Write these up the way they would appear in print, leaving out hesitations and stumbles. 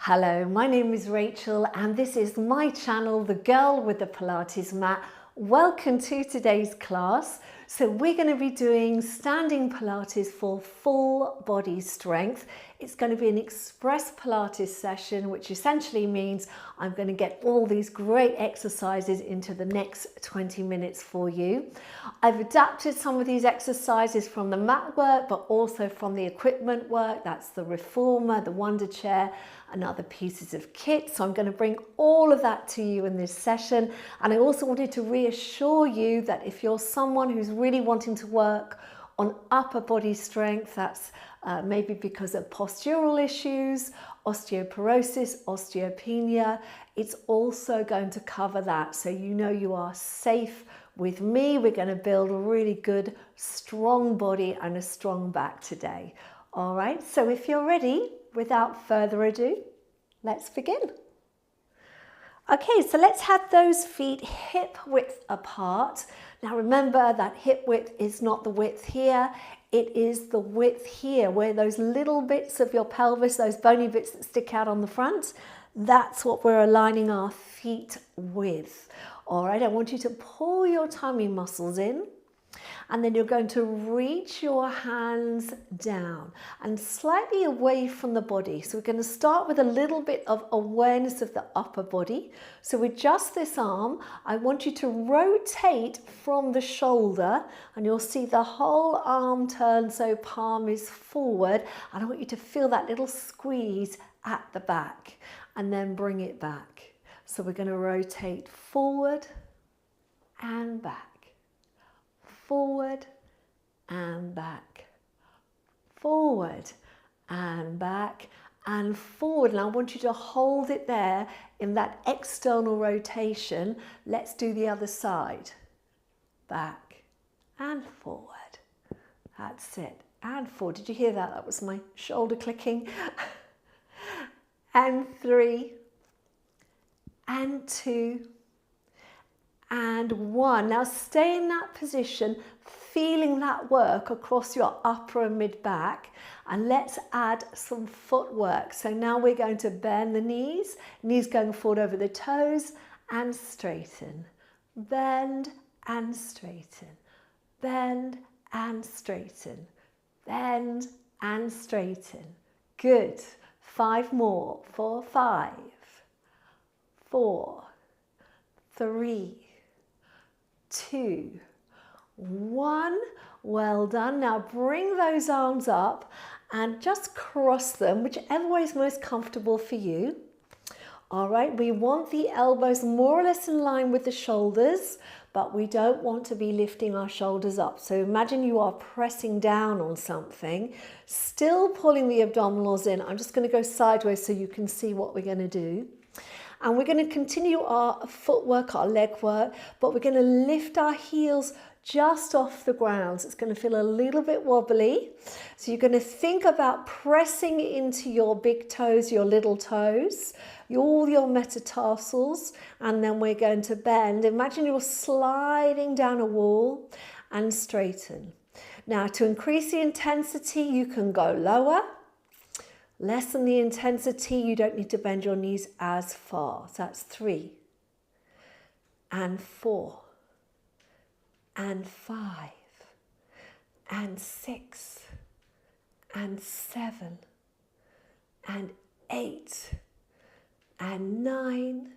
Hello, my name is Rachel and this is my channel, The Girl with the Pilates Mat. Welcome to today's class. So we're going to be doing standing Pilates for full body strength. It's going to be an express Pilates session, which essentially means I'm going to get all these great exercises into the next 20 minutes for you. I've adapted some of these exercises from the mat work, but also from the equipment work. That's the reformer, the wonder chair, and other pieces of kit. So I'm going to bring all of that to you in this session. And I also wanted to reassure you that if you're someone who's really wanting to work on upper body strength, that's maybe because of postural issues, osteoporosis, osteopenia, it's also going to cover that. So you know you are safe with me. We're going to build a really good, strong body and a strong back today. All right, so if you're ready, without further ado, let's begin. Okay, so let's have those feet hip width apart. Now remember that hip width is not the width here, it is the width here, where those little bits of your pelvis, those bony bits that stick out on the front, that's what we're aligning our feet with. All right, I want you to pull your tummy muscles in. And then you're going to reach your hands down and slightly away from the body. So we're going to start with a little bit of awareness of the upper body. So with just this arm, I want you to rotate from the shoulder and you'll see the whole arm turn so palm is forward. And I want you to feel that little squeeze at the back and then bring it back. So we're going to rotate forward and back. Forward and back, forward and back and forward. And I want you to hold it there in that external rotation. Let's do the other side. Back and forward. That's it. And forward. Did you hear that? That was my shoulder clicking. And 3 and 2 and 1. Now stay in that position, feeling that work across your upper and mid back. And let's add some footwork. So now we're going to bend the knees going forward over the toes and straighten. Bend and straighten. Bend and straighten. Bend and straighten. Good. 5 more. 4, 5, 4, 3, 2, 1. Well done. Now bring those arms up and just cross them, whichever way is most comfortable for you. All right, we want the elbows more or less in line with the shoulders, but we don't want to be lifting our shoulders up. So imagine you are pressing down on something, still pulling the abdominals in. I'm just going to go sideways so you can see what we're going to do. And we're going to continue our footwork, our leg work, but we're going to lift our heels just off the ground. So it's going to feel a little bit wobbly. So you're going to think about pressing into your big toes, your little toes, all your metatarsals, and then we're going to bend. Imagine you're sliding down a wall and straighten. Now to increase the intensity, you can go lower. Lessen the intensity, you don't need to bend your knees as far. So that's 3 and 4 and 5 and 6 and 7 and 8 and 9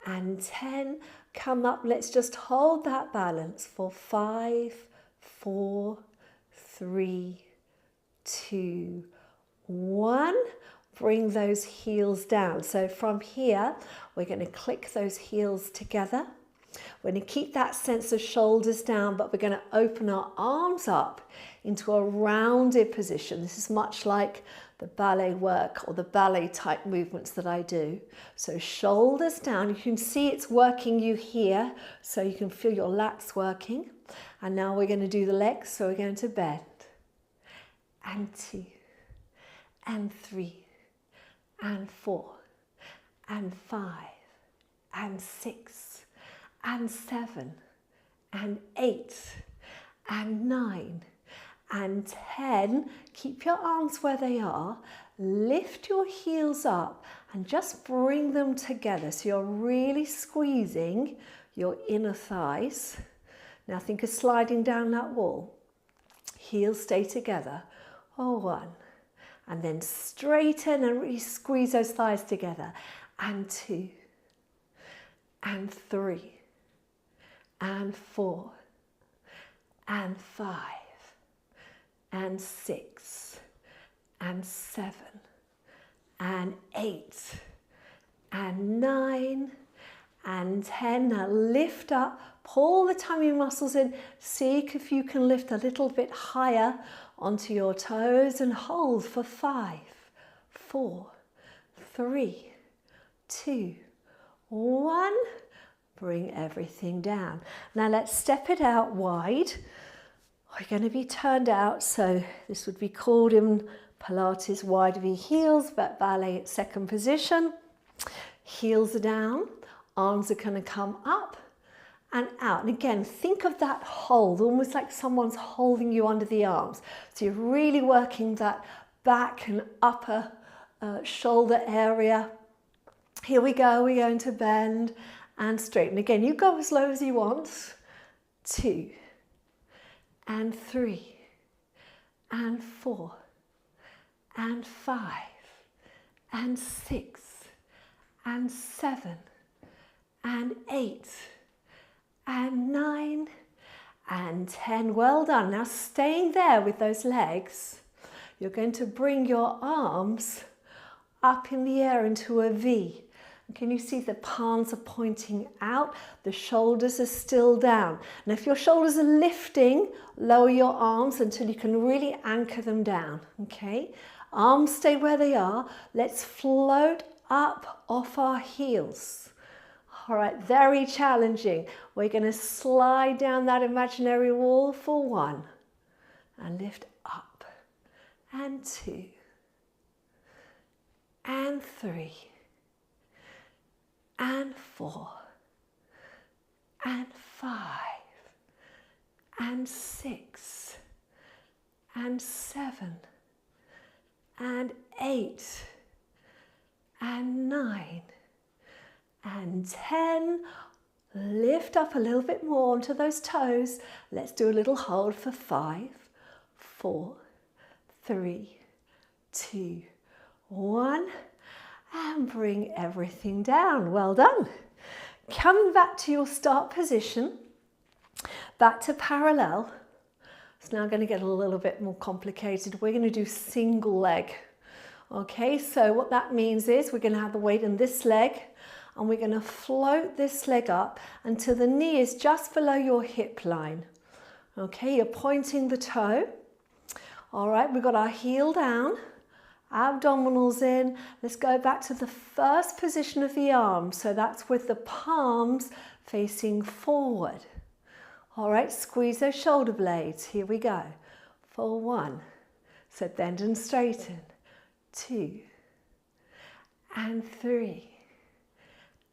and 10. Come up, let's just hold that balance for 5, 4, 3, 2, 1. Bring those heels down. So from here, we're going to click those heels together. We're going to keep that sense of shoulders down, but we're going to open our arms up into a rounded position. This is much like the ballet work or the ballet type movements that I do. So shoulders down. You can see it's working you here, so you can feel your lats working. And now we're going to do the legs. So we're going to bend and 2 and 3 and 4 and 5 and 6 and 7 and 8 and 9 and 10. Keep your arms where they are. Lift your heels up and just bring them together. So you're really squeezing your inner thighs. Now think of sliding down that wall. Heels stay together. 1. And then straighten and really squeeze those thighs together. And 2. And 3. And 4. And 5. And 6. And 7. And 8. And 9. And 10. Now lift up, pull the tummy muscles in, see if you can lift a little bit higher onto your toes and hold for 5, 4, 3, 2, 1. Bring everything down. Now let's step it out wide. We're going to be turned out, so this would be called in Pilates wide V heels, but ballet at second position. Heels are down. Arms are going to come up and out. And again, think of that hold, almost like someone's holding you under the arms. So you're really working that back and upper shoulder area. Here we go. We're going to bend and straighten. Again, you go as low as you want. 2 and 3 and 4 and 5 and 6 and 7 and 8 and 9 and 10. Well done. Now staying there with those legs, you're going to bring your arms up in the air into a V. And can you see the palms are pointing out? The shoulders are still down. And if your shoulders are lifting, lower your arms until you can really anchor them down. Okay? Arms stay where they are. Let's float up off our heels. All right, very challenging. We're going to slide down that imaginary wall for 1 and lift up and 2 and 3 and 4 and 5 and 6 and 7 and 8 and 9 and 10. Lift up a little bit more onto those toes. Let's do a little hold for 5, 4, 3, 2, 1. And bring everything down. Well done. Coming back to your start position, back to parallel. It's now going to get a little bit more complicated. We're going to do single leg. Okay, so what that means is we're going to have the weight in this leg, and we're going to float this leg up until the knee is just below your hip line. Okay, you're pointing the toe. All right, we've got our heel down, abdominals in. Let's go back to the first position of the arms. So that's with the palms facing forward. All right, squeeze those shoulder blades. Here we go. For 1. So bend and straighten. 2 and 3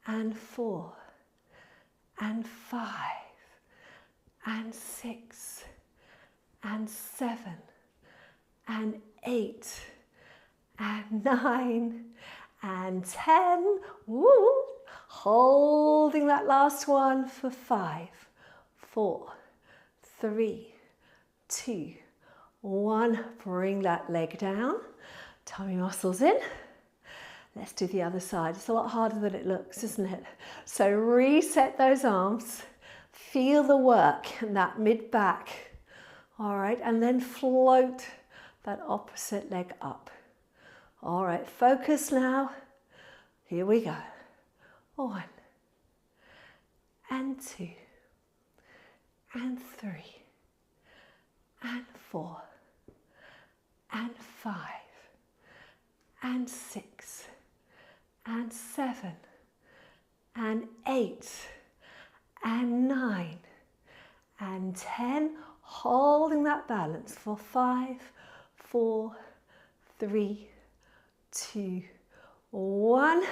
and 4 and 5 and 6 and 7 and 8 and 9 and 10. Woo! Holding that last one for 5, 4, 3, 2, 1. Bring that leg down. Tummy muscles in. Let's do the other side. It's a lot harder than it looks, isn't it? So reset those arms. Feel the work in that mid-back. All right, and then float that opposite leg up. All right, focus now. Here we go. 1 and 2 and 3 and 4 and 5 and 6 and 7 and 8 and 9 and 10. Holding that balance for 5, 4, 3, 2, 1.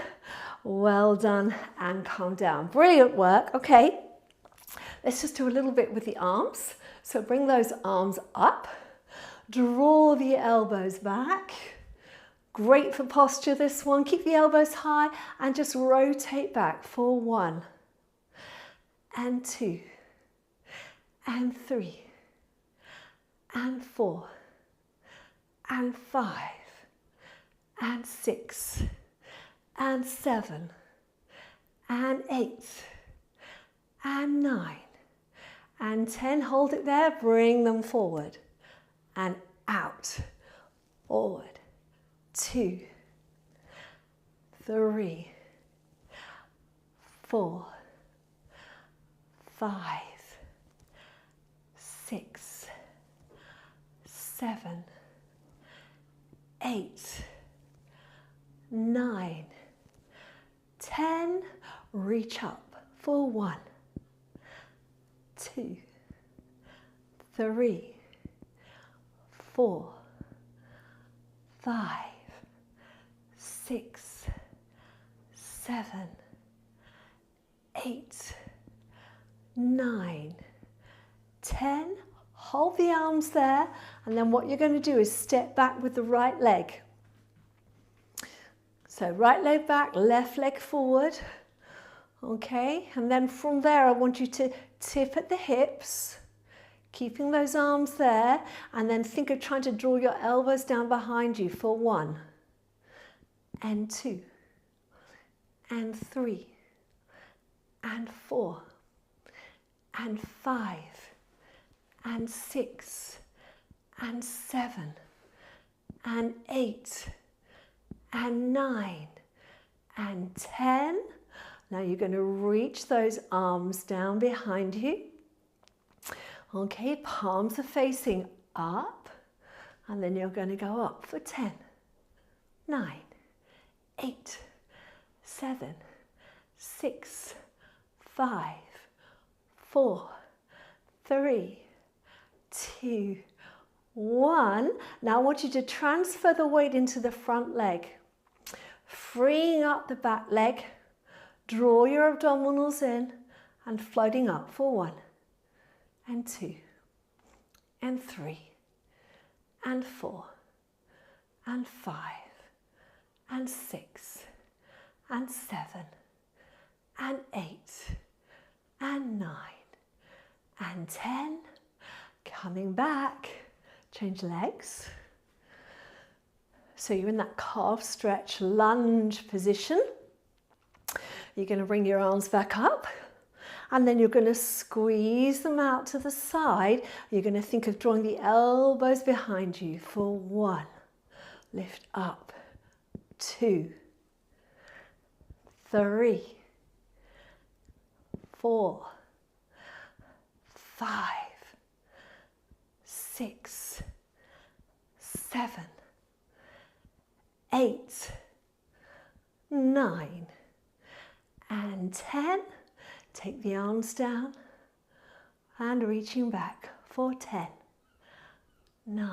Well done, and calm down. Brilliant work. Okay, let's just do a little bit with the arms. So bring those arms up. Draw the elbows back. Great for posture, this one. Keep the elbows high and just rotate back for 1 and 2 and 3 and 4 and 5 and 6 and 7 and 8 and 9 and 10. Hold it there, bring them forward and out, forward. 2, 3, 4, 5, 6, 7, 8, 9, 10. Reach up for 1, 2, 3, 4, 5, 6, 7, 8, 9, 10. Hold the arms there, and then what you're going to do is step back with the right leg. So right leg back, left leg forward. Okay, and then from there I want you to tip at the hips, keeping those arms there, and then think of trying to draw your elbows down behind you for 1 and 2 and 3 and 4 and 5 and 6 and 7 and 8 and 9 and 10. Now you're going to reach those arms down behind you. Okay, palms are facing up, and then you're going to go up for 10, 9, 8, 7, 6, 5, 4, 3, 2, 1. Now I want you to transfer the weight into the front leg, freeing up the back leg. Draw your abdominals in and floating up for 1 and 2 and 3 and 4 and 5 and 6 and 7 and 8 and 9 and 10. Coming back, change legs. So you're in that calf stretch lunge position. You're going to bring your arms back up, and then you're going to squeeze them out to the side. You're going to think of drawing the elbows behind you for 1. Lift up. 2, 3, 4, 5, 6, 7, 8, 9, and 10. Take the arms down and reaching back for 10, 9,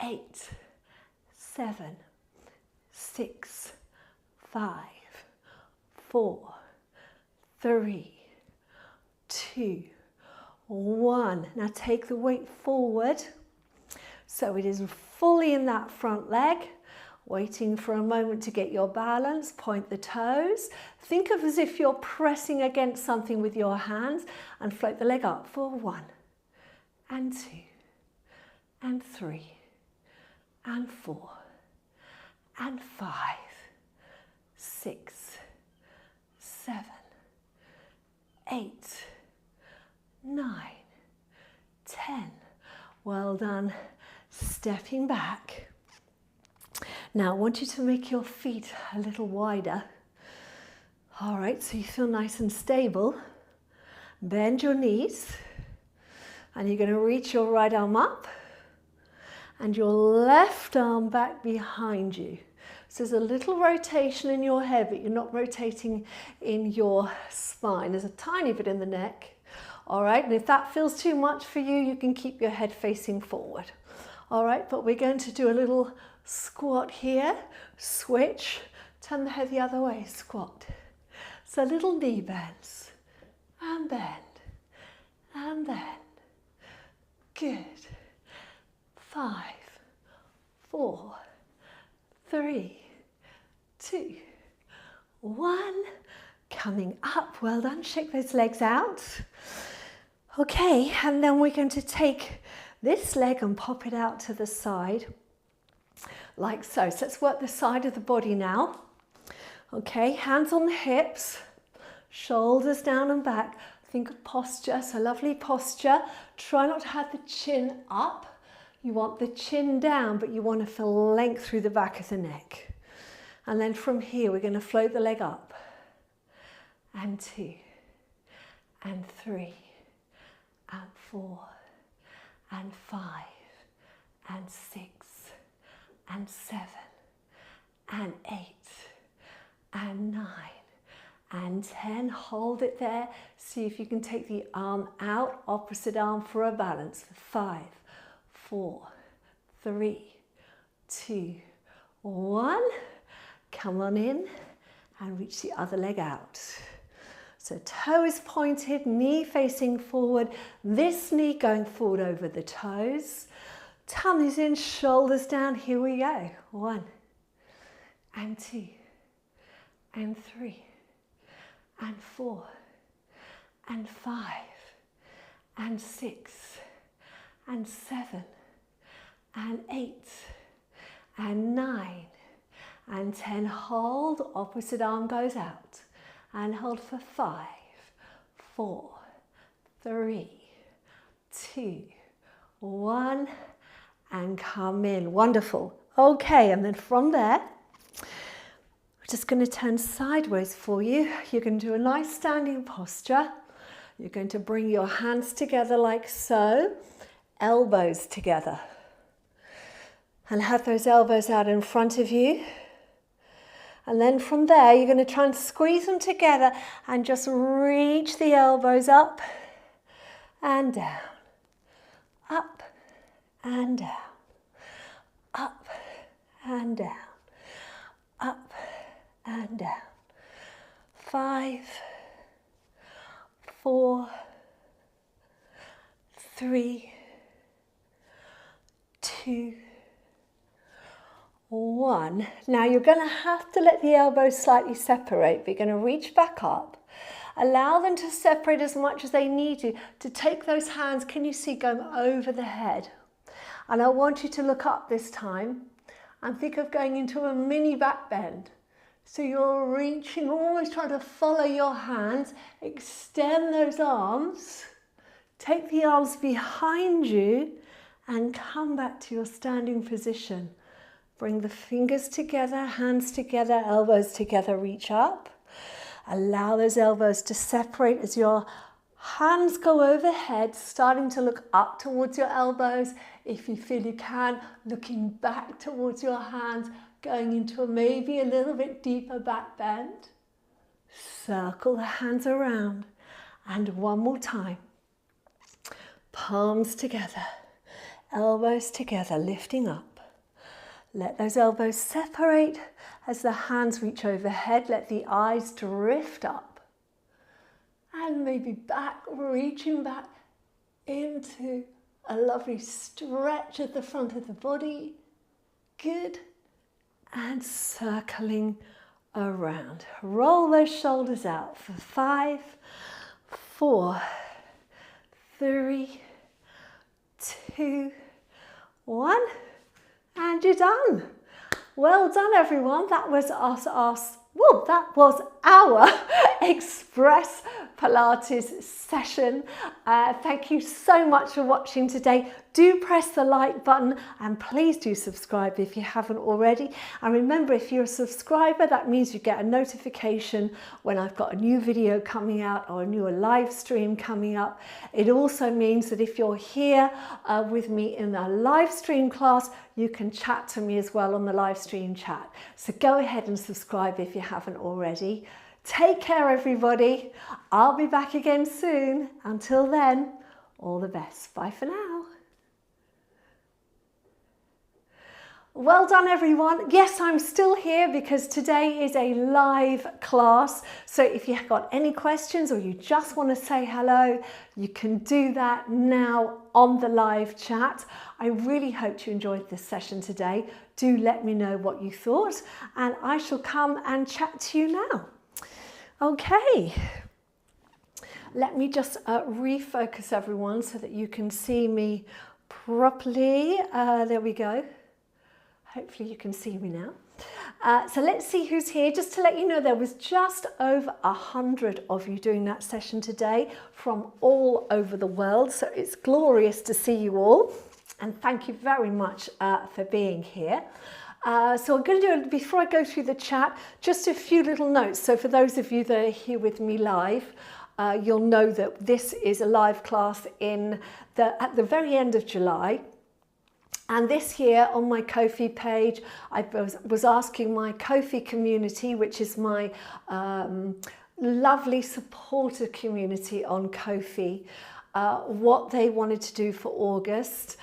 8, 7, 6, 5, 4, 3, 2, 1. Now take the weight forward so it is fully in that front leg. Waiting for a moment to get your balance, point the toes. Think of as if you're pressing against something with your hands, and float the leg up for 1 and 2 and 3 and 4 and 5, 6, 7, 8, 9, 10. Well done. Stepping back. Now I want you to make your feet a little wider. All right, so you feel nice and stable. Bend your knees, and you're going to reach your right arm up and your left arm back behind you. So there's a little rotation in your head, but you're not rotating in your spine. There's a tiny bit in the neck. All right, and if that feels too much for you, you can keep your head facing forward. All right, but we're going to do a little squat here, switch, turn the head the other way, squat. So little knee bends, and bend, and bend. Good. 3, 2, 1. Coming up, well done, shake those legs out. Okay, and then we're going to take this leg and pop it out to the side, like so. So let's work the side of the body now. Okay, hands on the hips, shoulders down and back. Think of posture, so lovely posture. Try not to have the chin up. You want the chin down, but you want to feel length through the back of the neck. And then from here, we're going to float the leg up. And 2, and 3, and 4, and 5, and 6, and 7, and 8, and 9, and 10. Hold it there. See if you can take the arm out, opposite arm for a balance. 5, 4, 3, 2, 1. Come on in and reach the other leg out. So toe is pointed, knee facing forward, this knee going forward over the toes. Tummy's in, shoulders down. Here we go. 1, and 2, and 3, and 4, and 5, and 6, and 7, and 8, and 9, and 10. Hold, opposite arm goes out. And hold for 5, 4, 3, 2, 1, and come in. Wonderful. Okay, and then from there, we're just going to turn sideways for you. You're going to do a nice standing posture. You're going to bring your hands together like so, elbows together. And have those elbows out in front of you. And then from there, you're going to try and squeeze them together and just reach the elbows up and down, up and down, up and down, up and down. 5, 4, 3, 2, 1. Now you're going to have to let the elbows slightly separate, but you're going to reach back up. Allow them to separate as much as they need to take those hands, can you see, going over the head. And I want you to look up this time and think of going into a mini back bend. So you're reaching, always trying to follow your hands, extend those arms, take the arms behind you and come back to your standing position. Bring the fingers together, hands together, elbows together, reach up. Allow those elbows to separate as your hands go overhead, starting to look up towards your elbows. If you feel you can, looking back towards your hands, going into maybe a little bit deeper back bend. Circle the hands around. And one more time. Palms together, elbows together, lifting up. Let those elbows separate as the hands reach overhead. Let the eyes drift up. And maybe back, reaching back into a lovely stretch at the front of the body. Good. And circling around. Roll those shoulders out for 5, 4, 3, 2, 1. And you're done. Well done, everyone. That was our Express Pilates session. Thank you so much for watching today. Do press the like button and please do subscribe if you haven't already. And remember, if you're a subscriber, that means you get a notification when I've got a new video coming out or a new live stream coming up. It also means that if you're here with me in a live stream class, you can chat to me as well on the live stream chat. So go ahead and subscribe if you haven't already. Take care, everybody. I'll be back again soon. Until then, all the best. Bye for now. Well done, everyone. Yes, I'm still here because today is a live class. So if you've got any questions or you just want to say hello, you can do that now on the live chat. I really hope you enjoyed this session today. Do let me know what you thought, and I shall come and chat to you now. Okay. Let me just refocus everyone so that you can see me properly. There we go. Hopefully you can see me now. So let's see who's here. Just to let you know, there was just over 100 of you doing that session today from all over the world. So it's glorious to see you all. And thank you very much for being here. So I'm going to do, before I go through the chat, just a few little notes. So for those of you that are here with me live, you'll know that this is a live class at the very end of July. And this year on my Ko-fi page, I was asking my Ko-fi community, which is my lovely supporter community on Ko-fi, what they wanted to do for August,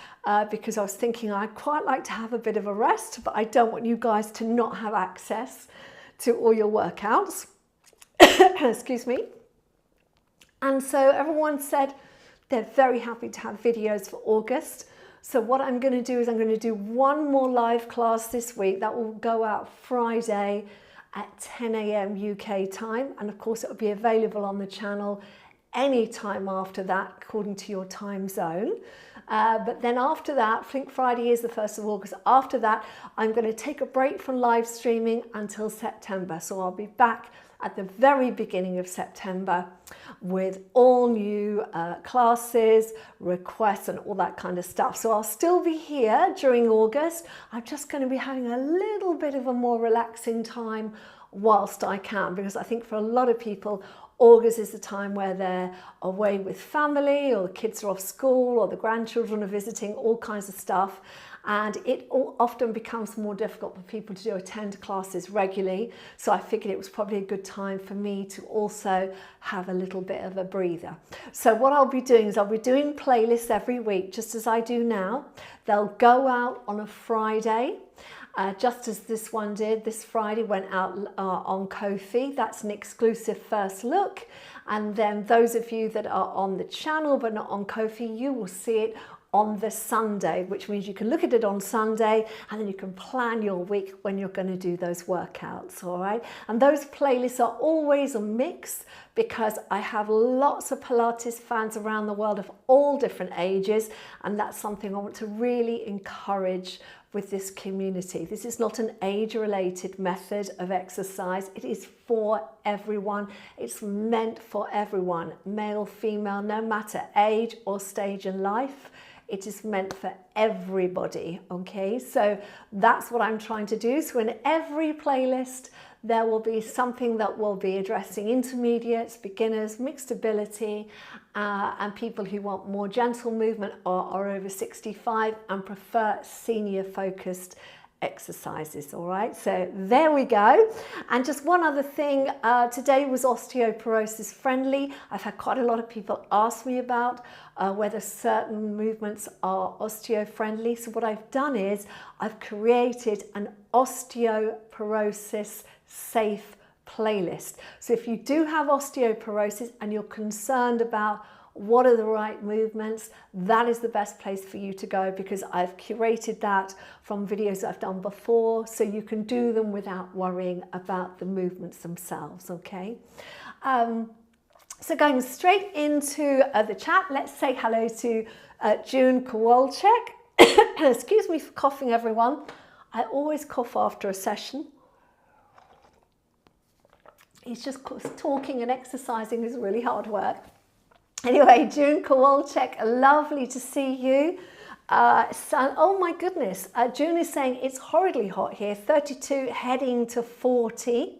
because I was thinking I'd quite like to have a bit of a rest, but I don't want you guys to not have access to all your workouts. Excuse me. And so everyone said they're very happy to have videos for August. So what I'm going to do is I'm going to do one more live class this week that will go out Friday at 10 a.m. UK time. And of course, it will be available on the channel any time after that, according to your time zone. But then after that, I think Friday is the 1st of August. After that, I'm going to take a break from live streaming until September. So I'll be back at the very beginning of September with all new classes, requests and all that kind of stuff. So I'll still be here during August. I'm just going to be having a little bit of a more relaxing time whilst I can, because I think for a lot of people, August is the time where they're away with family, or the kids are off school, or the grandchildren are visiting, all kinds of stuff. And it often becomes more difficult for people to attend classes regularly. So I figured it was probably a good time for me to also have a little bit of a breather. So what I'll be doing is I'll be doing playlists every week, just as I do now. They'll go out on a Friday, just as this one did. This Friday went out on Ko-fi. That's an exclusive first look. And then those of you that are on the channel but not on Ko-fi, you will see it on the Sunday, which means you can look at it on Sunday and then you can plan your week when you're going to do those workouts, all right? And those playlists are always a mix, because I have lots of Pilates fans around the world of all different ages, and that's something I want to really encourage with this community. This is not an age-related method of exercise. It is for everyone. It's meant for everyone, male, female, no matter age or stage in life. It is meant for everybody, okay? So that's what I'm trying to do. So in every playlist, there will be something that will be addressing intermediates, beginners, mixed ability, and people who want more gentle movement or are over 65 and prefer senior focused exercises, all right? So there we go. And just one other thing, today was osteoporosis friendly. I've had quite a lot of people ask me about whether certain movements are osteo friendly. So what I've done is I've created an osteoporosis safe playlist. So if you do have osteoporosis and you're concerned about what are the right movements, that is the best place for you to go, because I've curated that from videos I've done before, so you can do them without worrying about the movements themselves, okay? So going straight into the chat, let's say hello to June Kowalczyk. Excuse me for coughing, everyone. I always cough after a session. It's just talking and exercising is really hard work. Anyway, June Kowalczyk, lovely to see you. Oh my goodness, June is saying it's horridly hot here, 32 heading to 40.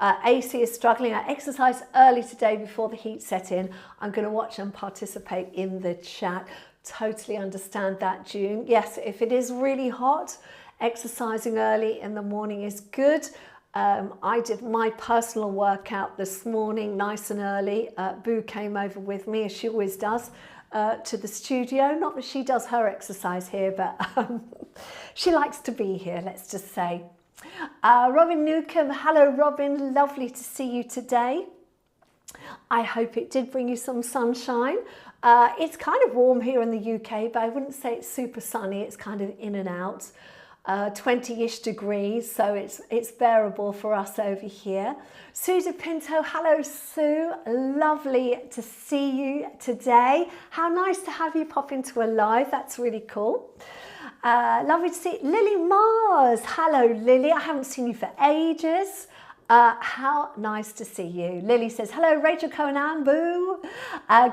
AC is struggling. I exercised early today before the heat set in. I'm going to watch and participate in the chat. Totally understand that, June. Yes, if it is really hot, exercising early in the morning is good. I did my personal workout this morning nice and early. Boo came over with me, as she always does, to the studio. Not that she does her exercise here, but she likes to be here, let's just say. Robin Newcomb, hello Robin, lovely to see you today. I hope it did bring you some sunshine. It's kind of warm here in the UK, but I wouldn't say it's super sunny. It's kind of in and out. 20-ish degrees, so it's bearable for us over here. Susie Pinto, hello Sue, lovely to see you today. How nice to have you pop into a live, that's really cool. Lovely to see Lily Mars, hello Lily, I haven't seen you for ages. How nice to see you. Lily says, hello Rachel Conan, boo.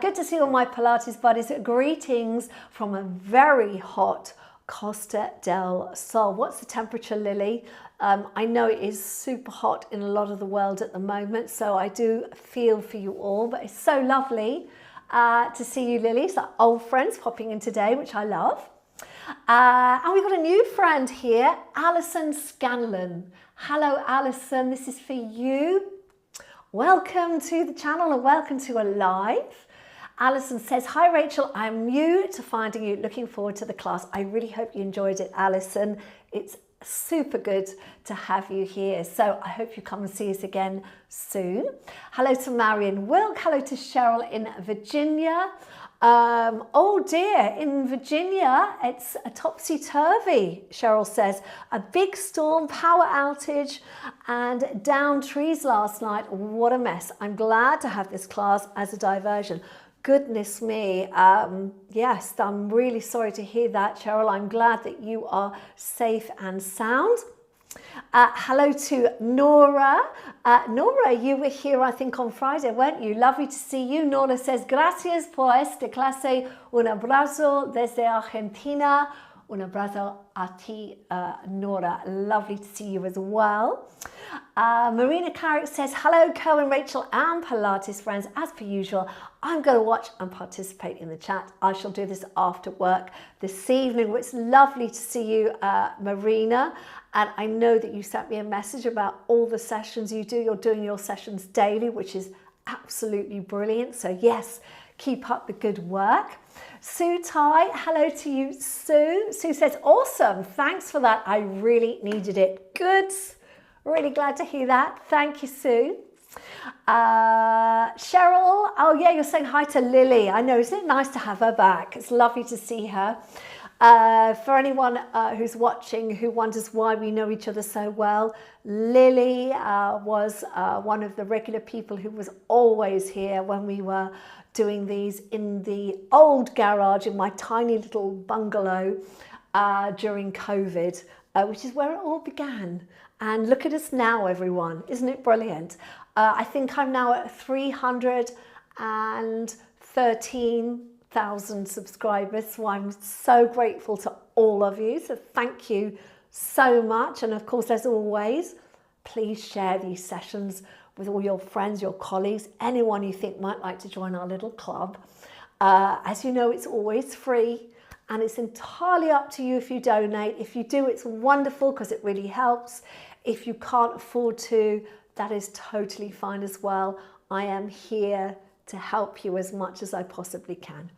Good to see all my Pilates buddies. Greetings from a very hot Costa del Sol. What's the temperature, Lily? I know it is super hot in a lot of the world at the moment, so I do feel for you all, but it's so lovely to see you, Lily. So old friends popping in today, which I love. And we've got a new friend here, Alison Scanlon. Hello, Alison, this is for you. Welcome to the channel and welcome to a live. Alison says, hi Rachel, I'm new to finding you, looking forward to the class. I really hope you enjoyed it, Alison. It's super good to have you here. So I hope you come and see us again soon. Hello to Marion Wilk, hello to Cheryl in Virginia. Oh dear, in Virginia, it's a topsy-turvy, Cheryl says. A big storm, power outage, and downed trees last night. What a mess. I'm glad to have this class as a diversion. Goodness me, yes, I'm really sorry to hear that, Cheryl. I'm glad that you are safe and sound. Hello to Nora. Nora, you were here, I think, on Friday, weren't you? Lovely to see you. Nora says, gracias por esta clase. Un abrazo desde Argentina. Un abrazo a ti, Nora. Lovely to see you as well. Marina Carrick says, hello, Cohen, Rachel, and Pilates friends. As per usual, I'm going to watch and participate in the chat. I shall do this after work this evening. It's lovely to see you, Marina. And I know that you sent me a message about all the sessions you do. You're doing your sessions daily, which is absolutely brilliant. So yes, keep up the good work. Sue Tai, hello to you, Sue. Sue says, awesome. Thanks for that. I really needed it. Good. Really glad to hear that. Thank you, Sue. Cheryl, oh yeah, you're saying hi to Lily. I know, isn't it nice to have her back? It's lovely to see her. For anyone who's watching who wonders why we know each other so well, Lily was one of the regular people who was always here when we were doing these in the old garage in my tiny little bungalow during COVID, which is where it all began. And look at us now, everyone. Isn't it brilliant? I think I'm now at 313,000 subscribers, so I'm so grateful to all of you. So thank you so much. And of course, as always, please share these sessions with all your friends, your colleagues, anyone you think might like to join our little club. As you know, it's always free. And it's entirely up to you if you donate. If you do, it's wonderful because it really helps. If you can't afford to, that is totally fine as well. I am here to help you as much as I possibly can.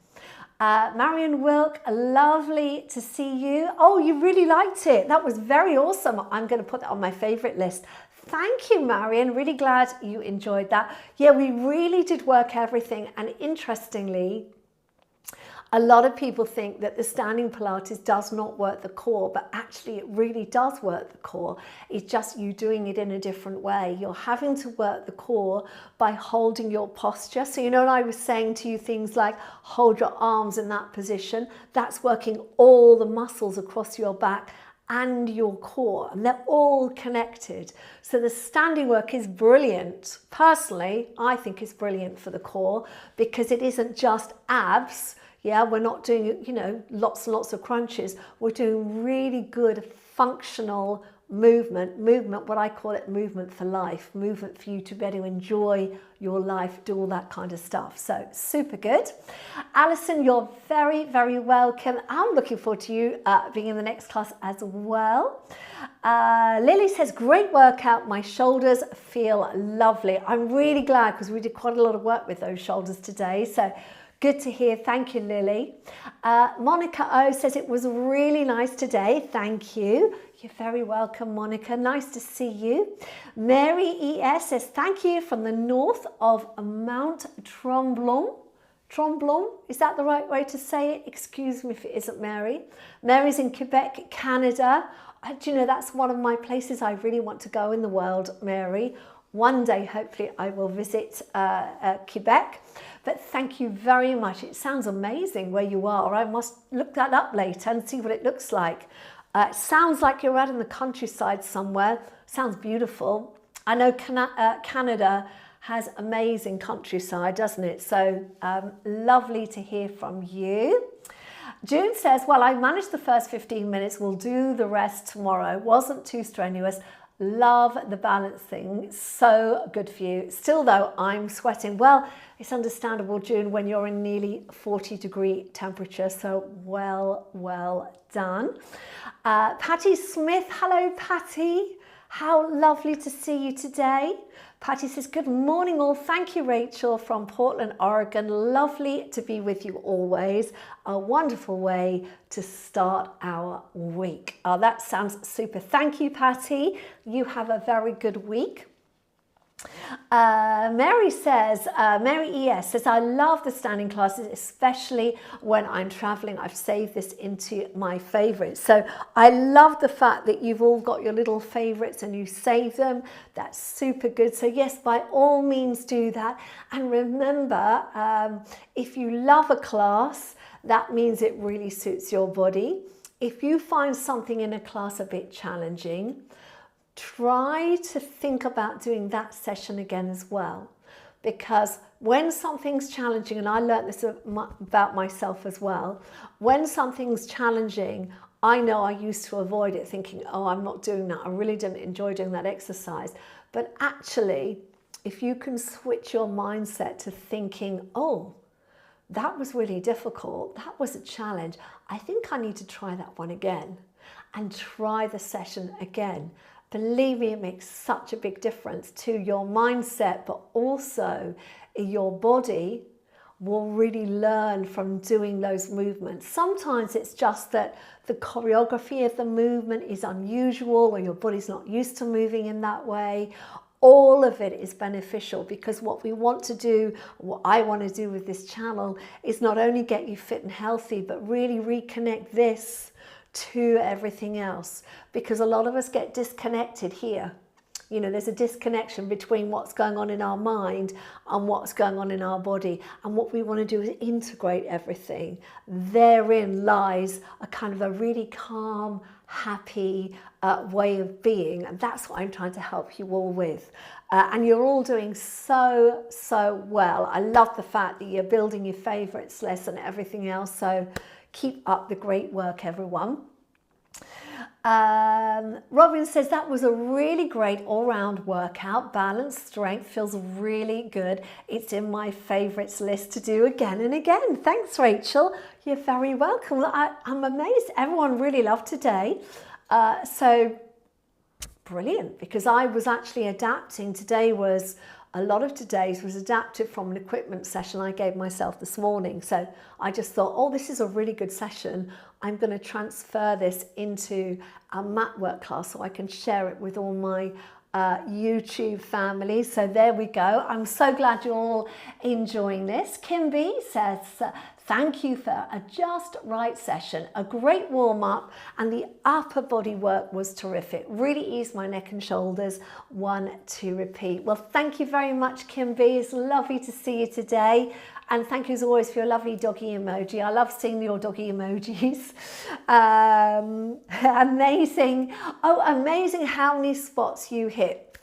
Marion Wilk, lovely to see you. Oh, you really liked it. That was very awesome. I'm going to put that on my favorite list. Thank you, Marion. Really glad you enjoyed that. Yeah, we really did work everything. And interestingly, a lot of people think that the standing Pilates does not work the core, but actually it really does work the core. It's just you doing it in a different way. You're having to work the core by holding your posture. So you know, I was saying to you things like hold your arms in that position. That's working all the muscles across your back and your core, and they're all connected. So the standing work is brilliant. Personally, I think it's brilliant for the core because it isn't just abs. Yeah, we're not doing, you know, lots and lots of crunches. We're doing really good functional movement, what I call it movement for life, movement for you to be able to enjoy your life, do all that kind of stuff. So super good. Alison, you're very, very welcome. I'm looking forward to you being in the next class as well. Lily says, great workout. My shoulders feel lovely. I'm really glad because we did quite a lot of work with those shoulders today. So Good to hear. Thank you, Lily. Monica O says it was really nice today. Thank you. You're very welcome, Monica. Nice to see you. Mary ES says thank you from the north of Mount Tremblant. Tremblant, is that the right way to say it? Excuse me if it isn't, Mary. Mary's in Quebec, Canada. Do you know, that's one of my places I really want to go in the world, Mary. One day, hopefully, I will visit Quebec. But thank you very much. It sounds amazing where you are. I must look that up later and see what it looks like. It sounds like you're out in the countryside somewhere. Sounds beautiful. I know Canada has amazing countryside, doesn't it? So lovely to hear from you. June says, well, I managed the first 15 minutes. We'll do the rest tomorrow. Wasn't too strenuous. Love the balance thing. So good for you. Still though, I'm sweating. Well, it's understandable, June, when you're in nearly 40-degree temperature. So well done. Patty Smith. Hello, Patty. How lovely to see you today. Patty says, good morning all. Thank you, Rachel from Portland, Oregon. Lovely to be with you always. A wonderful way to start our week. Oh, that sounds super. Thank you, Patty. You have a very good week. Mary says, Mary ES says, I love the standing classes, especially when I'm traveling. I've saved this into my favorites. So I love the fact that you've all got your little favorites and you save them. That's super good. So yes, by all means do that. And remember, if you love a class, that means it really suits your body. If you find something in a class a bit challenging, try to think about doing that session again as well, because when something's challenging, and I learned this about myself as well, when something's challenging, I know I used to avoid it thinking, oh, I'm not doing that. I really didn't enjoy doing that exercise. But actually, if you can switch your mindset to thinking, oh, that was really difficult, that was a challenge, I think I need to try that one again, and try the session again. Believe me, it makes such a big difference to your mindset, but also your body will really learn from doing those movements. Sometimes it's just that the choreography of the movement is unusual, or your body's not used to moving in that way. All of it is beneficial, because what we want to do, what I want to do with this channel, is not only get you fit and healthy, but really reconnect this to everything else, because a lot of us get disconnected here. You know, there's a disconnection between what's going on in our mind and what's going on in our body, and what we want to do is integrate everything. Therein lies a kind of a really calm, happy way of being, and that's what I'm trying to help you all with. And you're all doing so well. I love the fact that you're building your favorites list and everything else, so keep up the great work, everyone. Robin says that was a really great all-round workout. Balance, strength, feels really good. It's in my favorites list to do again and again. Thanks, Rachel. You're very welcome. I'm amazed. Everyone really loved today. So brilliant, because I was actually adapting. A lot of today's was adapted from an equipment session I gave myself this morning. So I just thought, oh, this is a really good session. I'm going to transfer this into a mat work class so I can share it with all my YouTube family. So there we go. I'm so glad you're all enjoying this. Kim B says, thank you for a just right session, a great warm up, and the upper body work was terrific. Really eased my neck and shoulders. 1 to repeat. Well, thank you very much, Kim B. It's lovely to see you today. And thank you as always for your lovely doggy emoji. I love seeing your doggy emojis. Amazing. Oh, amazing how many spots you hit.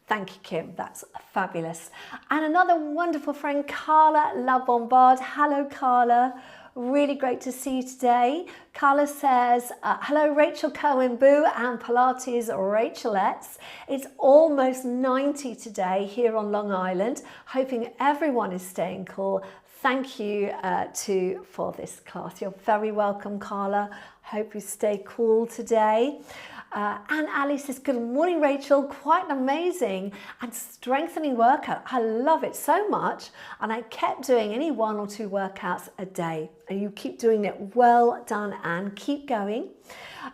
Thank you, Kim. That's fabulous. And another wonderful friend, Carla La Bombard. Hello, Carla. Really great to see you today. Carla says, hello, Rachel Cohen Boo and Pilates Rachelettes. It's almost 90 today here on Long Island. Hoping everyone is staying cool. thank you for this class. You're very welcome, Carla. Hope you stay cool today. And Ali says, good morning, Rachel. Quite an amazing and strengthening workout. I love it so much. And I kept doing any 1 or 2 workouts a day. And you keep doing it. Well done, and keep going.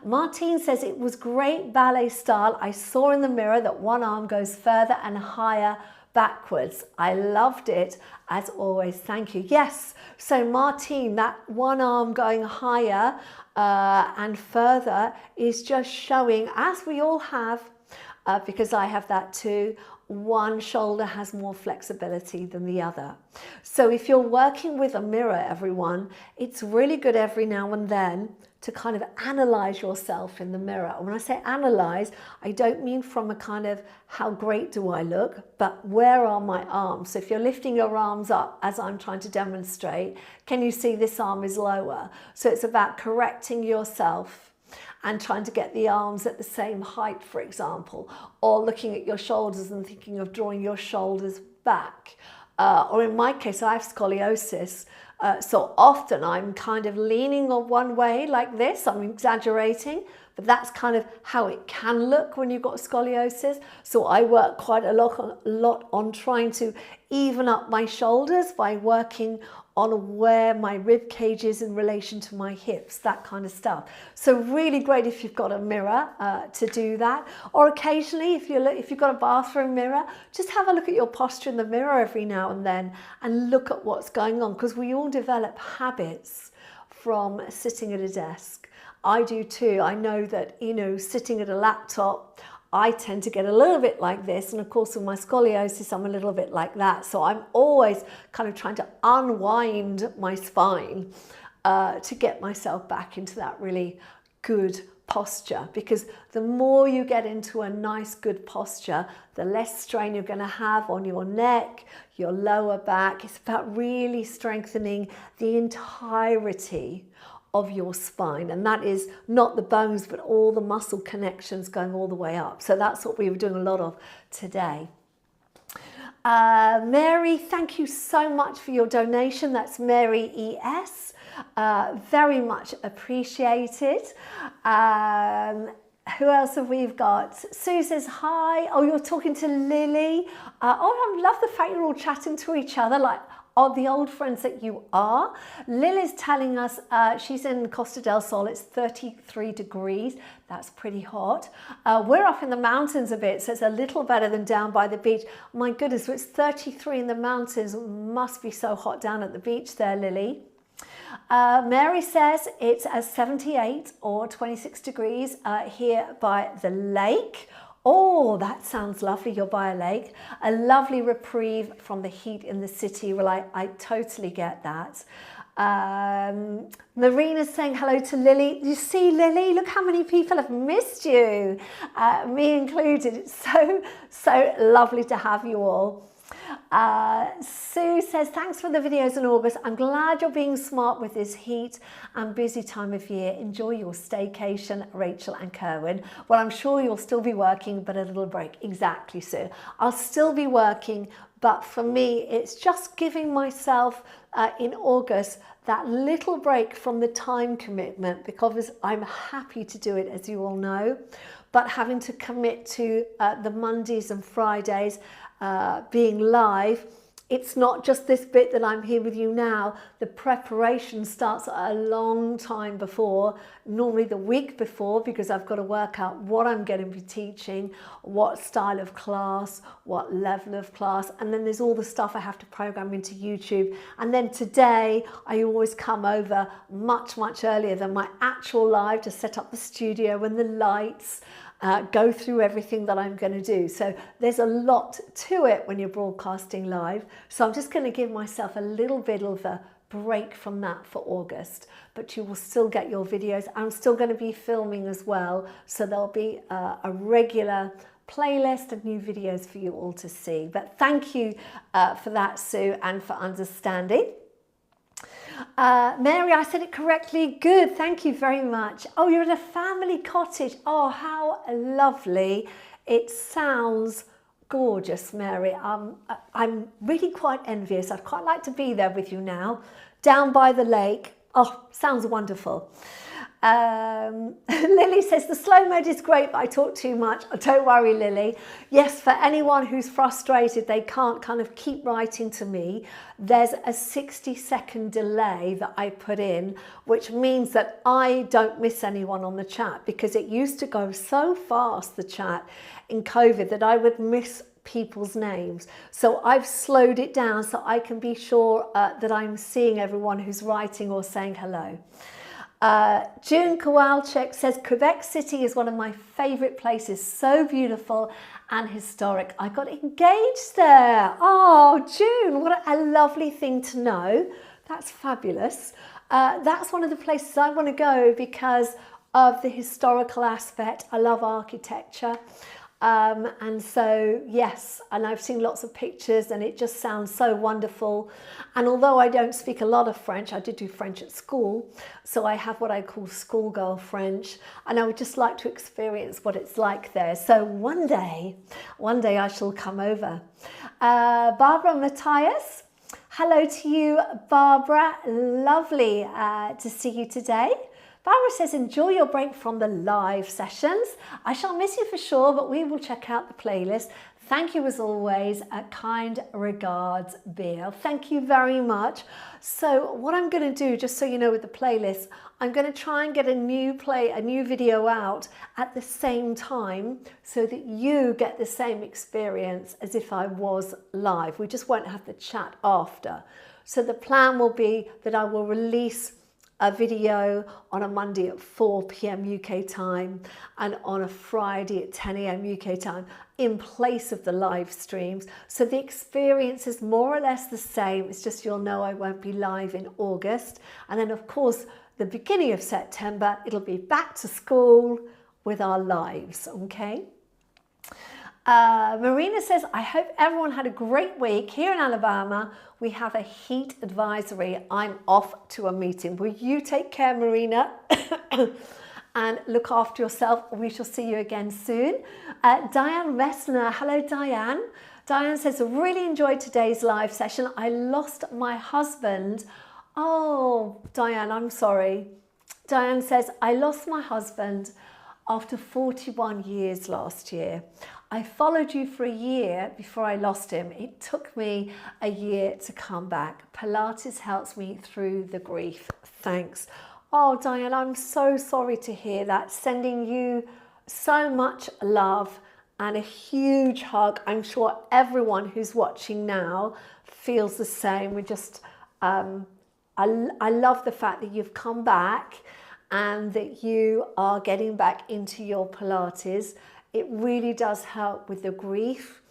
Martine says, it was great ballet style. I saw in the mirror that one arm goes further and higher backwards. I loved it as always. Thank you. Yes. So Martine, that one arm going higher and further is just showing, as we all have, because I have that too, one shoulder has more flexibility than the other. So if you're working with a mirror, everyone, it's really good every now and then to kind of analyze yourself in the mirror. When I say analyze, I don't mean from a kind of how great do I look, but where are my arms? So if you're lifting your arms up, as I'm trying to demonstrate, can you see this arm is lower? So it's about correcting yourself and trying to get the arms at the same height, for example, or looking at your shoulders and thinking of drawing your shoulders back. Or in my case, I have scoliosis. So often I'm kind of leaning on one way like this. I'm exaggerating, but that's kind of how it can look when you've got scoliosis. So I work quite a lot on trying to even up my shoulders by working on where my rib cage is in relation to my hips, that kind of stuff. So really great if you've got a mirror to do that. Or occasionally, if you've got a bathroom mirror, just have a look at your posture in the mirror every now and then and look at what's going on, because we all develop habits from sitting at a desk. I do too. I know that, sitting at a laptop, I tend to get a little bit like this, and of course with my scoliosis I'm a little bit like that, so I'm always kind of trying to unwind my spine to get myself back into that really good posture, because the more you get into a nice good posture, the less strain you're going to have on your neck, your lower back. It's about really strengthening the entirety of your spine, and that is not the bones but all the muscle connections going all the way up. So that's what we were doing a lot of today. Mary, thank you so much for your donation. That's Mary ES. Very much appreciated. Who else have we got? Sue says hi. Oh, you're talking to Lily. I love the fact you're all chatting to each other like the old friends that you are. Lily's telling us she's in Costa del Sol. It's 33 degrees. That's pretty hot. We're up in the mountains a bit, so it's a little better than down by the beach. My goodness, so it's 33 in the mountains. Must be so hot down at the beach there, Lily. Mary says it's 78 or 26 degrees here by the lake. Oh, that sounds lovely. You're by a lake. A lovely reprieve from the heat in the city. Well, I totally get that. Marina's saying hello to Lily. You see, Lily, look how many people have missed you, me included. It's so lovely to have you all. Sue says, thanks for the videos in August. I'm glad you're being smart with this heat and busy time of year. Enjoy your staycation, Rachel and Kerwin. Well, I'm sure you'll still be working, but a little break. Exactly, Sue. I'll still be working, but for me, it's just giving myself in August that little break from the time commitment, because I'm happy to do it, as you all know, but having to commit to the Mondays and Fridays being live. It's not just this bit that I'm here with you now. The preparation starts a long time before, normally the week before, because I've got to work out what I'm going to be teaching, what style of class, what level of class, and then there's all the stuff I have to program into YouTube. And then today I always come over much earlier than my actual live to set up the studio and the lights, go through everything that I'm going to do. So there's a lot to it when you're broadcasting live. So I'm just going to give myself a little bit of a break from that for August, but you will still get your videos. I'm still going to be filming as well, so there'll be a regular playlist of new videos for you all to see. But thank you for that, Sue, and for understanding. Mary, I said it correctly. Good, thank you very much. Oh, you're in a family cottage. Oh, how lovely. It sounds gorgeous, Mary. I'm really quite envious. I'd quite like to be there with you now, down by the lake. Oh, sounds wonderful. Lily says the slow mode is great, but I talk too much. Don't worry, Lily. Yes, for anyone who's frustrated, they can't kind of keep writing to me. There's a 60-second delay that I put in, which means that I don't miss anyone on the chat, because it used to go so fast, the chat in COVID, that I would miss people's names. So I've slowed it down so I can be sure that I'm seeing everyone who's writing or saying hello. June Kowalczyk says Quebec City is one of my favourite places, so beautiful and historic. I got engaged there. Oh, June, what a lovely thing to know. That's fabulous. That's one of the places I want to go because of the historical aspect. I love architecture. And so, yes, and I've seen lots of pictures and it just sounds so wonderful. And although I don't speak a lot of French, I did do French at school. So I have what I call schoolgirl French, and I would just like to experience what it's like there. So one day I shall come over. Barbara Matthias, hello to you, Barbara. Lovely to see you today. Barbara says, enjoy your break from the live sessions. I shall miss you for sure, but we will check out the playlist. Thank you as always. Kind regards, Bill. Thank you very much. So what I'm going to do, just so you know, with the playlist, I'm going to try and get a new video out at the same time so that you get the same experience as if I was live. We just won't have the chat after. So the plan will be that I will release a video on a Monday at 4 p.m. UK time and on a Friday at 10 a.m. UK time in place of the live streams. So the experience is more or less the same. It's just you'll know I won't be live in August. And then of course, the beginning of September, it'll be back to school with our lives, okay? Marina says, I hope everyone had a great week. Here in Alabama, we have a heat advisory. I'm off to a meeting. Will you take care, Marina? And look after yourself. We shall see you again soon. Diane Messner, hello Diane. Diane says, really enjoyed today's live session. I lost my husband. Oh, Diane, I'm sorry. Diane says, I lost my husband after 41 years last year. I followed you for a year before I lost him. It took me a year to come back. Pilates helps me through the grief. Thanks. Oh, Diane, I'm so sorry to hear that. Sending you so much love and a huge hug. I'm sure everyone who's watching now feels the same. We just, I love the fact that you've come back and that you are getting back into your Pilates. It really does help with the grief.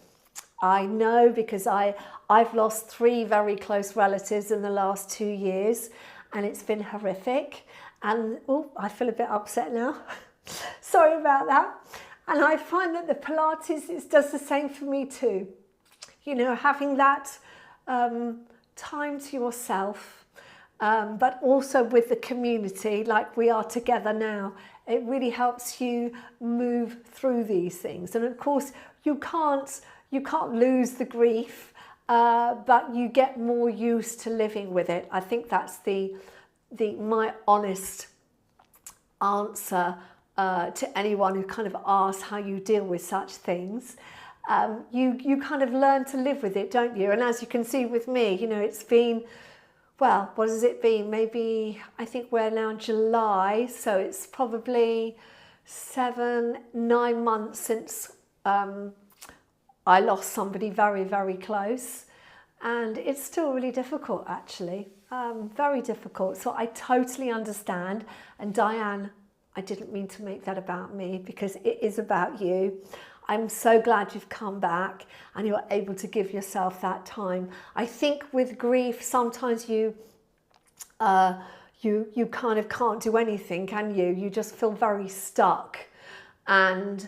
I know because I've lost 3 very close relatives in the last 2 years and it's been horrific. And oh, I feel a bit upset now. Sorry about that. And I find that the Pilates does the same for me too. You know, having that time to yourself, but also with the community like we are together now. It really helps you move through these things. And of course, you can't lose the grief, but you get more used to living with it. I think that's my honest answer to anyone who kind of asks how you deal with such things. You kind of learn to live with it, don't you? And as you can see with me, you know, it's been, well, what has it been? Maybe, I think we're now in July, so it's probably 7-9 months since I lost somebody very, very close. And it's still really difficult, actually, very difficult. So I totally understand. And Diane, I didn't mean to make that about me because it is about you. I'm so glad you've come back and you're able to give yourself that time. I think with grief, sometimes you kind of can't do anything, can you? You just feel very stuck. And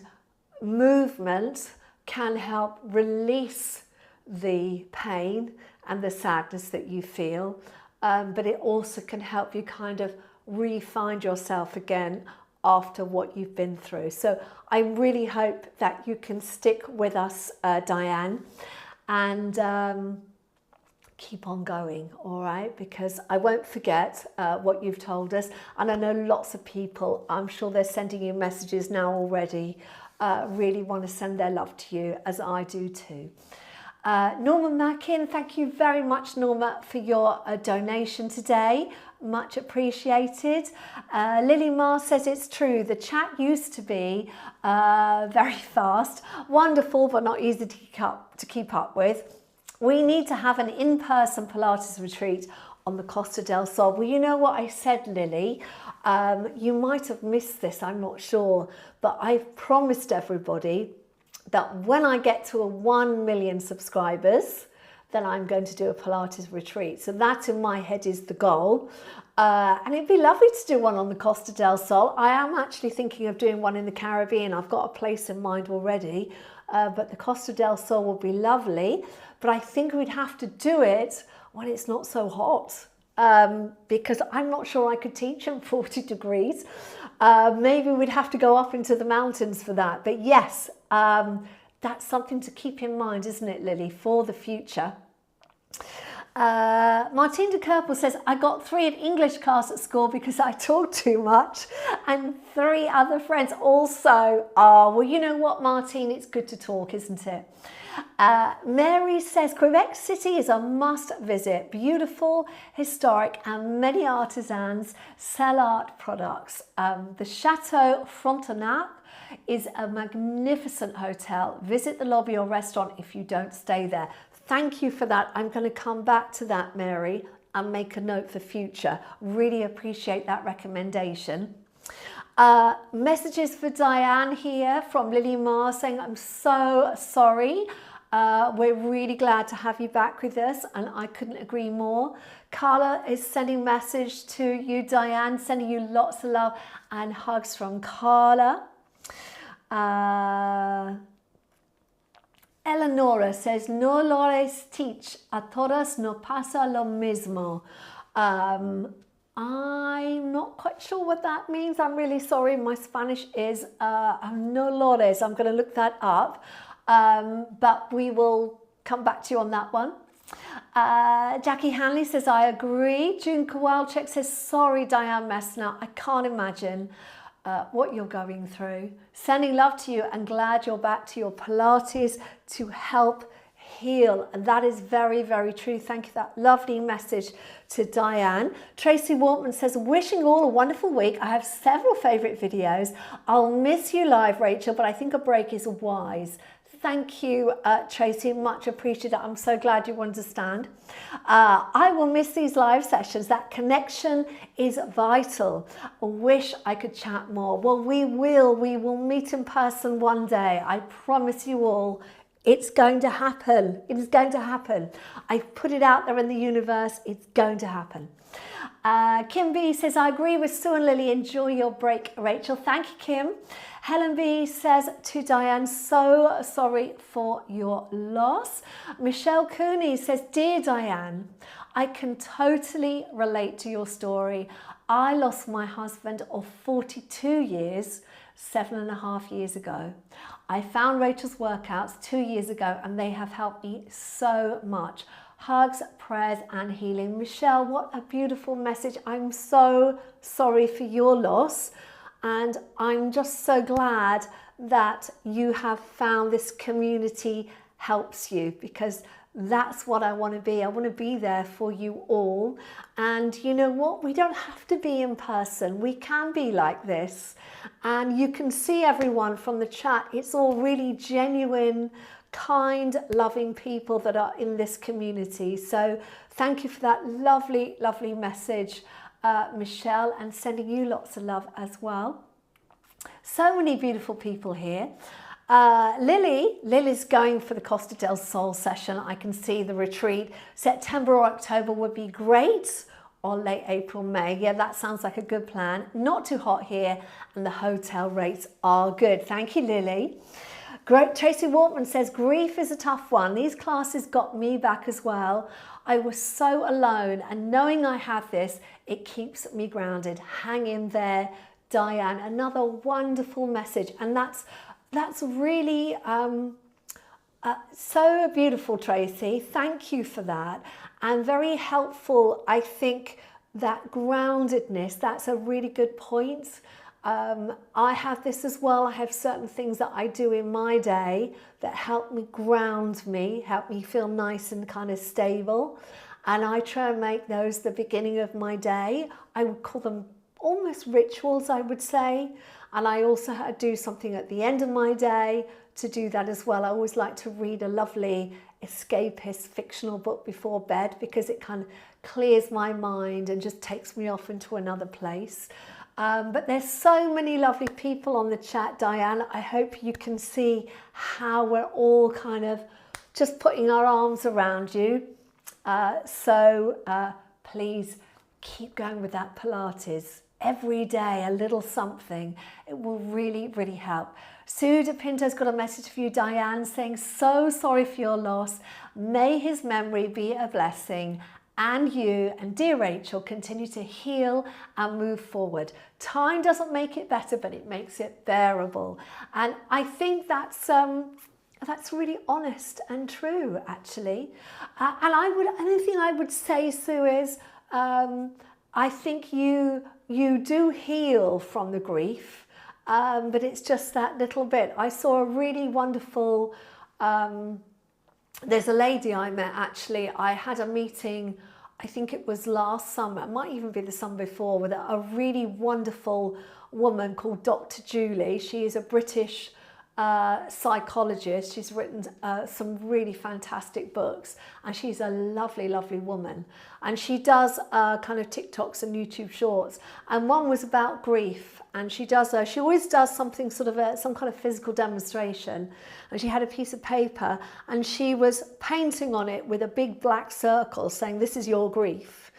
movement can help release the pain and the sadness that you feel, but it also can help you kind of re-find yourself again after what you've been through. So I really hope that you can stick with us, Diane, and keep on going, all right? Because I won't forget what you've told us. And I know lots of people, I'm sure they're sending you messages now already, really want to send their love to you, as I do too. Norma Mackin, thank you very much, Norma, for your donation today. Much appreciated. Lily Mars says it's true. The chat used to be very fast, wonderful, but not easy to keep up with. We need to have an in-person Pilates retreat on the Costa del Sol. Well, you know what I said, Lily? You might have missed this, I'm not sure, but I've promised everybody that when I get to 1 million subscribers, then I'm going to do a Pilates retreat. So that in my head is the goal. And it'd be lovely to do one on the Costa del Sol. I am actually thinking of doing one in the Caribbean. I've got a place in mind already, but the Costa del Sol will be lovely. But I think we'd have to do it when it's not so hot, because I'm not sure I could teach in 40 degrees. Maybe we'd have to go up into the mountains for that. But yes, that's something to keep in mind, isn't it, Lily, for the future. Martine de Kerpel says, I got 3 in English class at school because I talk too much, and 3 other friends also are. Well, you know what, Martine, it's good to talk, isn't it? Mary says, Quebec City is a must visit. Beautiful, historic, and many artisans sell art products. The Chateau Frontenac is a magnificent hotel. Visit the lobby or restaurant if you don't stay there. Thank you for that. I'm going to come back to that, Mary, and make a note for future. Really appreciate that recommendation. Messages for Diane here from Lily Marr saying, I'm so sorry. We're really glad to have you back with us, and I couldn't agree more. Carla is sending a message to you, Diane, sending you lots of love and hugs from Carla. Eleonora says, no lores teach, a todas no pasa lo mismo. I'm not quite sure what that means. I'm really sorry. My Spanish is no lores. I'm going to look that up. But we will come back to you on that one. Jackie Hanley says, I agree. June Kowalczyk says, sorry, Diane Messner. I can't imagine what you're going through. Sending love to you and glad you're back to your Pilates to help heal. And that is very, very true. Thank you for that lovely message to Diane. Tracy Waltman says, wishing you all a wonderful week. I have several favourite videos. I'll miss you live, Rachel, but I think a break is wise. Thank you, Tracy, much appreciated. I'm so glad you understand. I will miss these live sessions. That connection is vital. I wish I could chat more. Well, we will meet in person one day. I promise you all. It's going to happen. It is going to happen. I've put it out there in the universe. It's going to happen. Kim B says, I agree with Sue and Lily. Enjoy your break, Rachel. Thank you, Kim. Helen B says to Diane, so sorry for your loss. Michelle Cooney says, dear Diane, I can totally relate to your story. I lost my husband of 42 years, 7.5 years ago. I found Rachel's workouts 2 years ago and they have helped me so much. Hugs, prayers and healing. Michelle, what a beautiful message. I'm so sorry for your loss. And I'm just so glad that you have found this community helps you, because that's what I want to be. I want to be there for you all. And you know what? We don't have to be in person. We can be like this. And you can see everyone from the chat. It's all really genuine, kind, loving people that are in this community. So thank you for that lovely, lovely message, Michelle, and sending you lots of love as well. So many beautiful people here. Lily's going for the Costa del Sol session. I can see the retreat. September or October would be great, or late April, May. Yeah, that sounds like a good plan. Not too hot here, and the hotel rates are good. Thank you, Lily. Great. Tracy Waltman says, grief is a tough one. These classes got me back as well. I was so alone, and knowing I have this, it keeps me grounded. Hang in there. Diane, another wonderful message. And that's really so beautiful, Tracy. Thank you for that. And very helpful, I think, that groundedness, that's a really good point. I have this as well. I have certain things that I do in my day that help me ground me, help me feel nice and kind of stable. And I try and make those the beginning of my day. I would call them almost rituals, I would say. And I also do something at the end of my day to do that as well. I always like to read a lovely escapist fictional book before bed because it kind of clears my mind and just takes me off into another place. But there's so many lovely people on the chat, Diane. I hope you can see how we're all kind of just putting our arms around you. So please keep going with that Pilates. Every day, a little something. It will really, really help. Sue De Pinto's got a message for you, Diane, saying, so sorry for your loss. May his memory be a blessing. And you and dear Rachel continue to heal and move forward. Time doesn't make it better, but it makes it bearable. And I think that's really honest and true, actually. Another thing I would say, Sue, is I think you do heal from the grief, but it's just that little bit. I saw a really wonderful, there's a lady I met, actually. I had a meeting, I think it was last summer, it might even be the summer before, with a really wonderful woman called Dr. Julie. She is a British psychologist. She's written some really fantastic books, and she's a lovely, lovely woman. And she does kind of TikToks and YouTube shorts, and one was about grief. And she always does something sort of some kind of physical demonstration. And she had a piece of paper, and she was painting on it with a big black circle, saying, "This is your grief."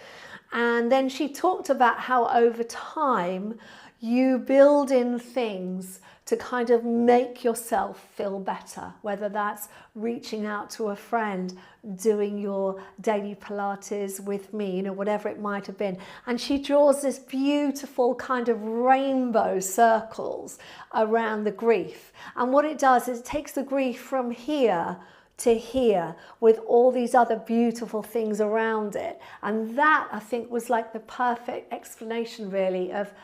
And then she talked about how over time you build in things to kind of make yourself feel better, whether that's reaching out to a friend, doing your daily Pilates with me, whatever it might have been. And she draws this beautiful kind of rainbow circles around the grief. And what it does is it takes the grief from here to here with all these other beautiful things around it. And that, I think, was like the perfect explanation, really, of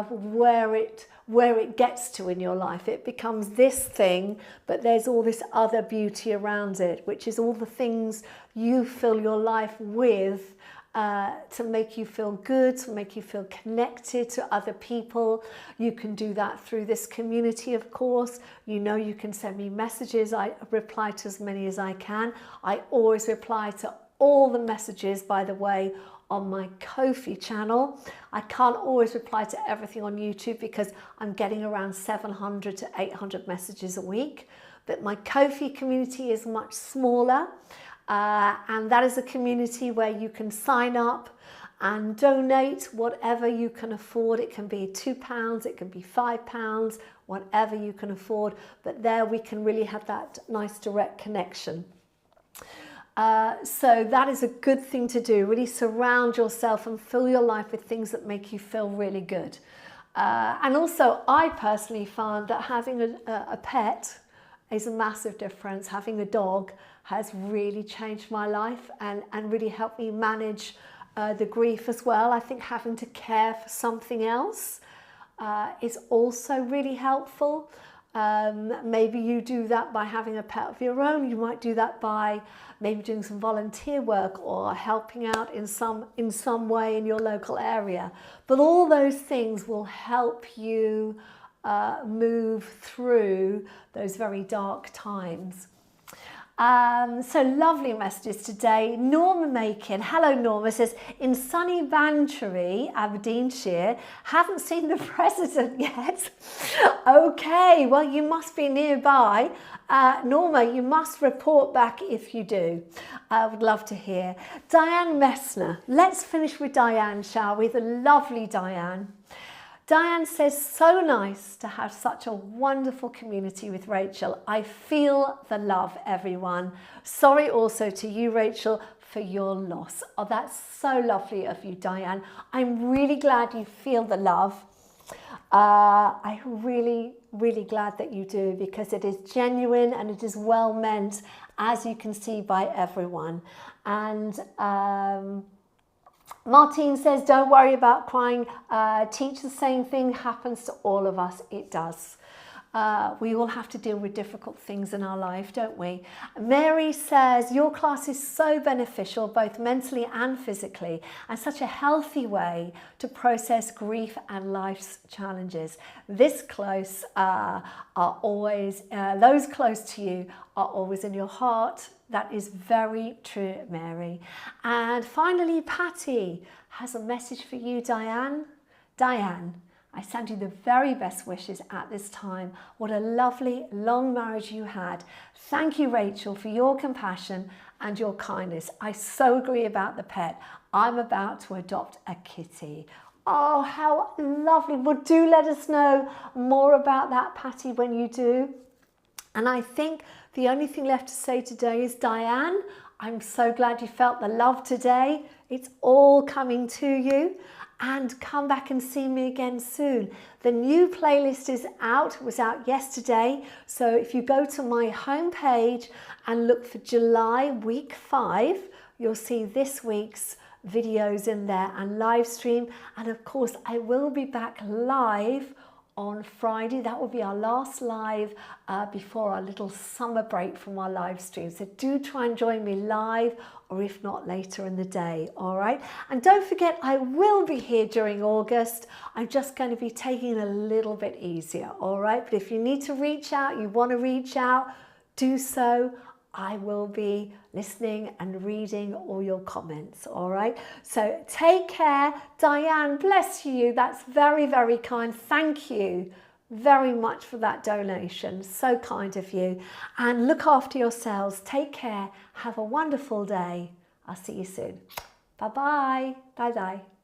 where it gets to in your life. It becomes this thing, but there's all this other beauty around it, which is all the things you fill your life with to make you feel good, to make you feel connected to other people. You can do that through this community, of course. You can send me messages. I reply to as many as I can. I always reply to all the messages, by the way, on my Ko-fi channel. I can't always reply to everything on YouTube because I'm getting around 700 to 800 messages a week. But my Ko-fi community is much smaller, and that is a community where you can sign up and donate whatever you can afford. It can be £2, it can be £5, whatever you can afford. But there we can really have that nice direct connection. So that is a good thing to do. Really surround yourself and fill your life with things that make you feel really good. And also, I personally found that having a pet is a massive difference. Having a dog has really changed my life and really helped me manage the grief as well. I think having to care for something else is also really helpful. Maybe you do that by having a pet of your own. You might do that by maybe doing some volunteer work or helping out in some way in your local area. But all those things will help you move through those very dark times. So lovely messages today. Norma Makin, hello Norma, says, in sunny Bantry, Aberdeenshire, haven't seen the president yet. Okay, well you must be nearby. Norma, you must report back if you do. I would love to hear. Diane Messner, let's finish with Diane, shall we? The lovely Diane. Diane says, so nice to have such a wonderful community with Rachel. I feel the love, everyone. Sorry also to you, Rachel, for your loss. Oh, that's so lovely of you, Diane. I'm really glad you feel the love. I'm really glad that you do, because it is genuine and it is well meant, as you can see, by everyone. And Martine says, don't worry about crying. Teach the same thing happens to all of us. It does. We all have to deal with difficult things in our life, don't we? Mary says, your class is so beneficial, both mentally and physically, and such a healthy way to process grief and life's challenges. Those close to you are always in your heart. That is very true, Mary. And finally, Patty has a message for you, Diane. Diane, I send you the very best wishes at this time. What a lovely long marriage you had. Thank you, Rachel, for your compassion and your kindness. I so agree about the pet. I'm about to adopt a kitty. Oh, how lovely. Well, do let us know more about that, Patty, when you do. And I think the only thing left to say today is, Diane, I'm so glad you felt the love today. It's all coming to you. And come back and see me again soon. The new playlist is out, was out yesterday. So if you go to my homepage and look for July week 5, you'll see this week's videos in there and live stream. And of course, I will be back live on Friday. That will be our last live before our little summer break from our live stream. So do try and join me live, or if not, later in the day, all right? And don't forget, I will be here during August. I'm just going to be taking it a little bit easier, all right? But if you need to reach out, you want to reach out, do so. I will be listening and reading all your comments, all right? So take care. Diane, bless you. That's very, very kind. Thank you very much for that donation. So kind of you. And look after yourselves. Take care. Have a wonderful day. I'll see you soon. Bye-bye. Bye-bye.